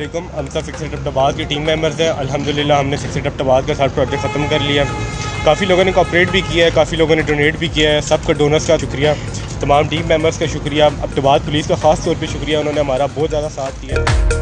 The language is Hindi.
वालेकुम। हम सब फिक्सिट अब्बताबाद के टीम मेंबर्स हैं। अल्हम्दुलिल्लाह हमने फिक्सिट अब्बताबाद का सारा प्रोजेक्ट ख़त्म कर लिया। काफ़ी लोगों ने कोऑपरेट भी किया है, काफ़ी लोगों ने डोनेट भी किया है। सबका डोनर्स का शुक्रिया, तमाम टीम मेंबर्स का शुक्रिया, अब्बताबाद पुलिस का ख़ास तौर पे शुक्रिया, उन्होंने हमारा बहुत ज़्यादा साथ दिया।